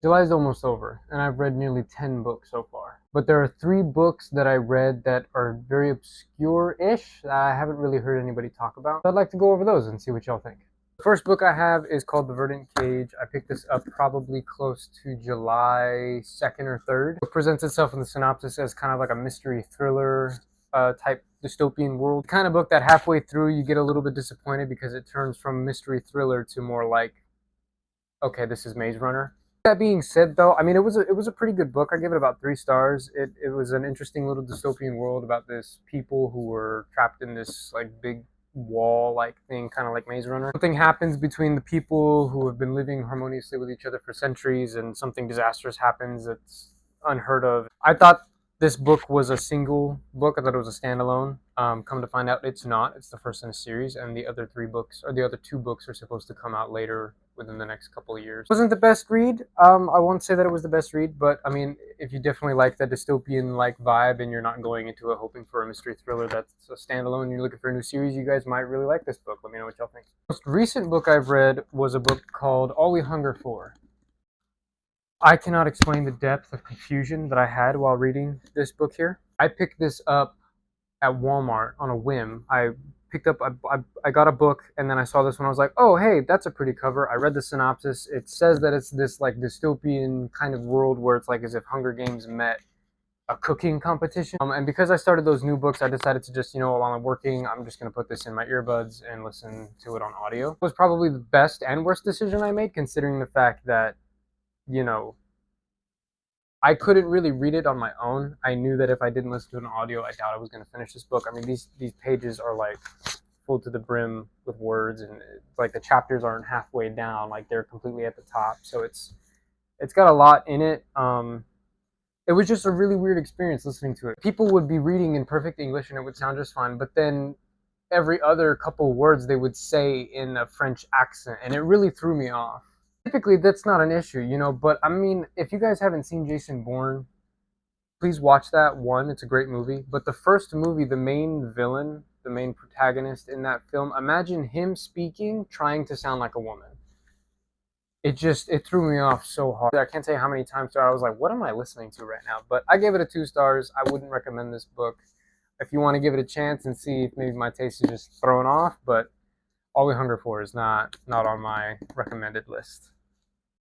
July's almost over, and I've read nearly 10 books so far. But there are 3 books that I read that are very obscure-ish that I haven't really heard anybody talk about. So I'd like to go over those and see what y'all think. The first book I have is called The Verdant Cage. I picked this up probably close to July 2nd or 3rd. It presents itself in the synopsis as kind of like a mystery thriller type dystopian world. The kind of book that halfway through you get a little bit disappointed because it turns from mystery thriller to more like, okay, this is Maze Runner. That being said, though, I mean, it was a pretty good book. I give it about 3 stars. It was an interesting little dystopian world about this people who were trapped in this like big wall like thing, kind of like Maze Runner. Something happens between the people who have been living harmoniously with each other for centuries, and something disastrous happens that's unheard of. I thought this book was a single book. I thought it was a standalone. Come to find out, it's not. It's the first in a series, and the other 3 books, or the other 2 books, are supposed to come out later within the next couple of years. It wasn't the best read. I won't say that it was the best read, but I mean, if you definitely like that dystopian-like vibe and you're not going into it hoping for a mystery thriller that's a standalone and you're looking for a new series, you guys might really like this book. Let me know what y'all think. The most recent book I've read was a book called All We Hunger For. I cannot explain the depth of confusion that I had while reading this book here. I picked this up at Walmart on a whim. I got a book, and then I saw this one. I was like, oh, hey, that's a pretty cover. I read the synopsis. It says that it's this like dystopian kind of world where it's like as if Hunger Games met a cooking competition. And because I started those new books, I decided to just, while I'm working, I'm just going to put this in my earbuds and listen to it on audio. It was probably the best and worst decision I made, considering the fact that, I couldn't really read it on my own. I knew that if I didn't listen to an audio, I doubt I was going to finish this book. I mean, these pages are like full to the brim with words, and like the chapters aren't halfway down, like they're completely at the top. So it's got a lot in it. It was just a really weird experience listening to it. People would be reading in perfect English and it would sound just fine, but then every other couple words they would say in a French accent, and it really threw me off. Typically, that's not an issue, but I mean, if you guys haven't seen Jason Bourne, please watch that. One, it's a great movie. But the first movie, the main villain, the main protagonist in that film, imagine him speaking, trying to sound like a woman. It threw me off so hard. I can't tell you how many times I was like, what am I listening to right now? But I gave it a 2 stars. I wouldn't recommend this book. If you want to give it a chance and see if maybe my taste is just thrown off, but All We Hunger For is not on my recommended list.